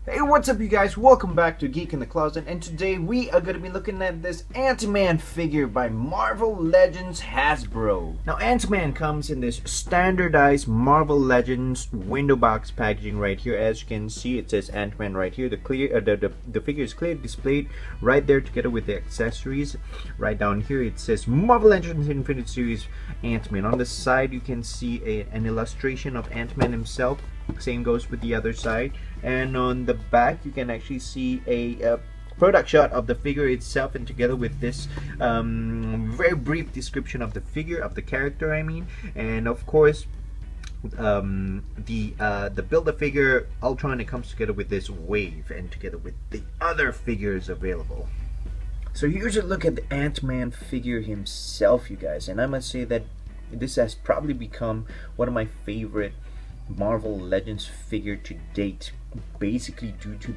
Hey, what's up you guys? Welcome back to Geek in the Closet, and today we are going to be looking at this Ant-Man figure by Marvel Legends Hasbro. Now Ant-Man comes in this standardized Marvel Legends window box packaging right here. As you can see, it says Ant-Man right here. The figure is clearly displayed right there together with the accessories. Right down here it says Marvel Legends Infinite Series Ant-Man. On the side you can see an illustration of Ant-Man himself. Same goes with the other side, and on the back you can actually see a product shot of the figure itself, and together with this very brief description of the figure, of the character I mean, and of course the Build-A-Figure Ultron. It comes together with this wave and together with the other figures available. So here's a look at the Ant-Man figure himself, you guys, and I must say that this has probably become one of my favorite Marvel Legends figure to date, basically due to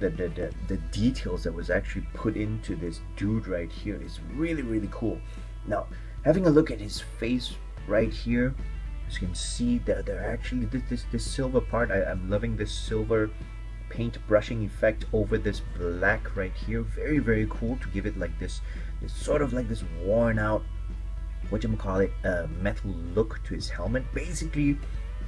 the details that was actually put into this dude right here. Is really cool. Now, having a look at his face right here, as you can see that they're actually this silver part. I'm loving this silver paint brushing effect over this black right here. Very cool to give it like this sort of like this worn out, whatchamacallit, metal look to his helmet. Basically,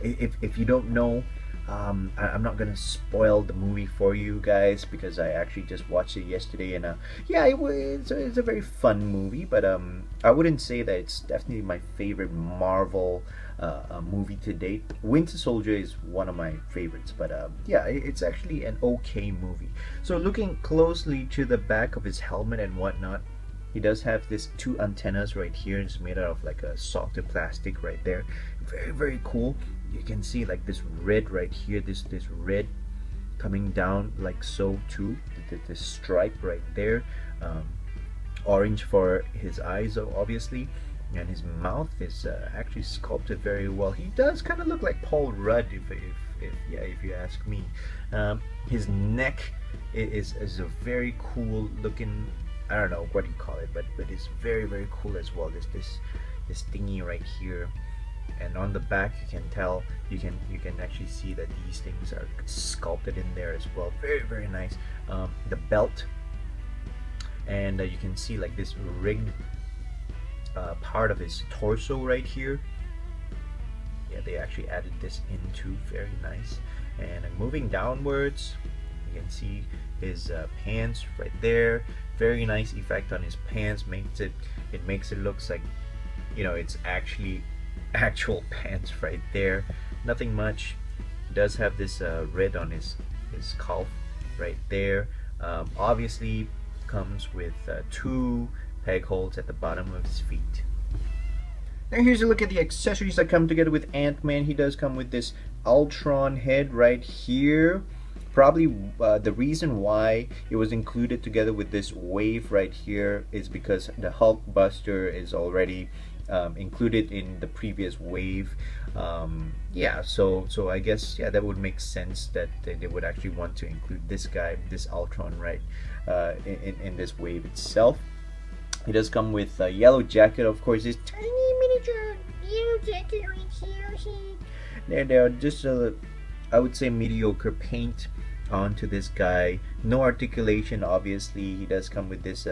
if you don't know, I'm not gonna spoil the movie for you guys because I actually just watched it yesterday, and yeah, it's a very fun movie, but I wouldn't say that it's definitely my favorite Marvel movie to date. Winter Soldier is one of my favorites, but yeah, it's actually an okay movie. So looking closely to the back of his helmet and whatnot, he does have this two antennas right here. It's made out of like a softer plastic right there. Very cool. You can see like this red right here, this red coming down like so too. This stripe right there. Orange for his eyes obviously, and his mouth is actually sculpted very well. He does kind of look like Paul Rudd if you ask me. His neck is a very cool looking, I don't know what you call it, but it's very cool as well. This thingy right here, and on the back you can tell, you can actually see that these things are sculpted in there as well. Very nice. The belt, and you can see like this rigged part of his torso right here. Yeah, they actually added this into. Very nice. And moving downwards, you can see his pants right there. Very nice effect on his pants. It makes it looks like, you know, it's actually actual pants right there. Nothing much. He does have this red on his calf right there. Obviously comes with two peg holes at the bottom of his feet. Now here's a look at the accessories that come together with Ant-Man. He does come with this Ultron head right here. Probably the reason why it was included together with this wave right here is because the Hulk Buster is already included in the previous wave. Yeah, so I guess, yeah, that would make sense that they would actually want to include this guy, this Ultron, right, in this wave itself. He does come with a yellow jacket, of course, this tiny miniature yellow jacket right here. There are just I would say mediocre paint onto this guy. No articulation, obviously. He does come with this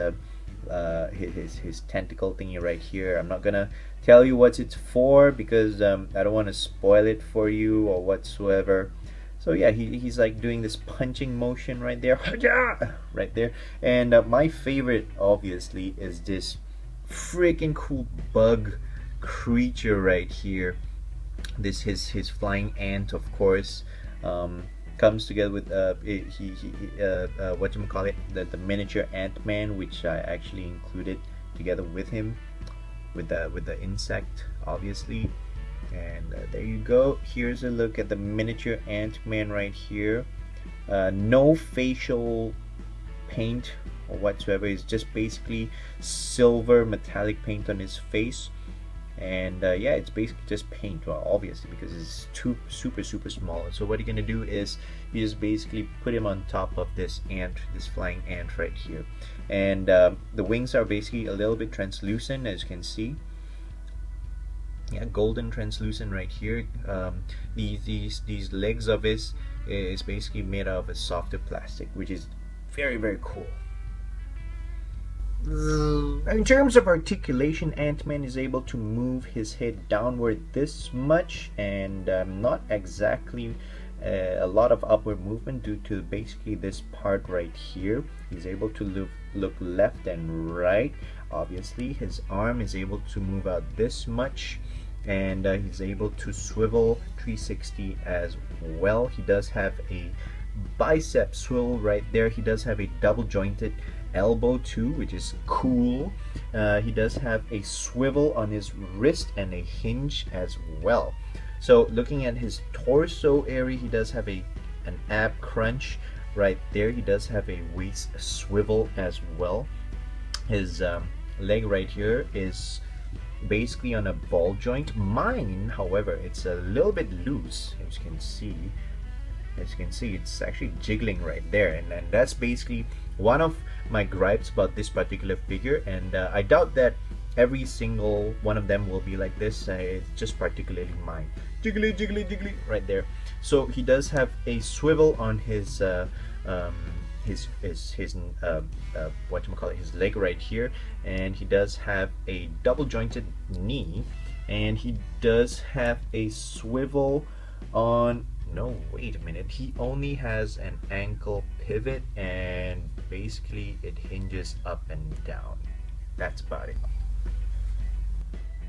his tentacle thingy right here. I'm not gonna tell you what it's for because I don't want to spoil it for you or whatsoever. So yeah, he's like doing this punching motion right there, right there. And my favorite obviously is this freaking cool bug creature right here. This his flying ant, of course. Comes together with whatchamacallit, the miniature Ant-Man, which I actually included together with him, with the insect obviously. And there you go. Here's a look at the miniature Ant-Man right here. No facial paint or whatsoever. It's just basically silver metallic paint on his face. And yeah, it's basically just paint, well, obviously, because it's super small. So what you're gonna do is you just basically put him on top of this flying ant right here, and the wings are basically a little bit translucent, as you can see. Yeah, golden translucent right here. These legs of his is basically made out of a softer plastic, which is very cool. In terms of articulation, Ant-Man is able to move his head downward this much, and not exactly a lot of upward movement due to basically this part right here. He's able to look left and right. Obviously, his arm is able to move out this much, and he's able to swivel 360 as well. He does have a bicep swivel right there. He does have a double jointed elbow too, which is cool. He does have a swivel on his wrist and a hinge as well. So looking at his torso area, he does have an ab crunch right there. He does have a waist swivel as well. His leg right here is basically on a ball joint. Mine, however, it's a little bit loose, as you can see. It's actually jiggling right there, and that's basically one of my gripes about this particular figure, and I doubt that every single one of them will be like this. It's just particularly mine. Jiggly right there. So he does have a swivel on his his leg right here, and he does have a double jointed knee, and he does have a swivel on, no, wait a minute, he only has an ankle pivot, and basically it hinges up and down. That's about it.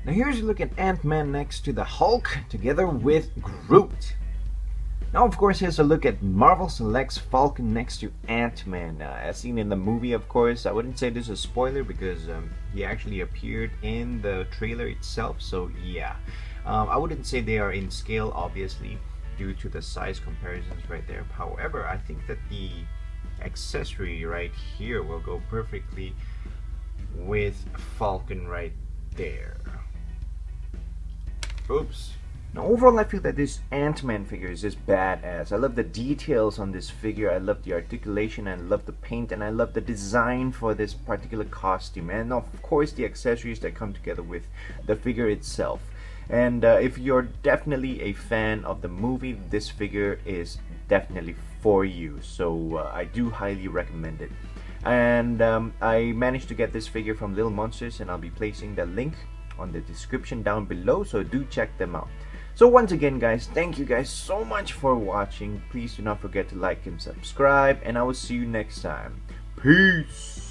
Now here's a look at Ant-Man next to the Hulk together with Groot. Now, of course, here's a look at Marvel Selects Falcon next to Ant-Man. As seen in the movie, of course. I wouldn't say this is a spoiler because he actually appeared in the trailer itself, so yeah. I wouldn't say they are in scale, obviously, due to the size comparisons right there. However, I think that the accessory right here will go perfectly with Falcon right there. Oops. Now overall, I feel that this Ant-Man figure is just badass. I love the details on this figure, I love the articulation, I love the paint, and I love the design for this particular costume, and of course the accessories that come together with the figure itself. And if you're definitely a fan of the movie, this figure is definitely for you, so I do highly recommend it. And I managed to get this figure from Little Monsters, and I'll be placing the link on the description down below, so do check them out. So once again, guys, thank you guys so much for watching. Please do not forget to like and subscribe, and I will see you next time. Peace.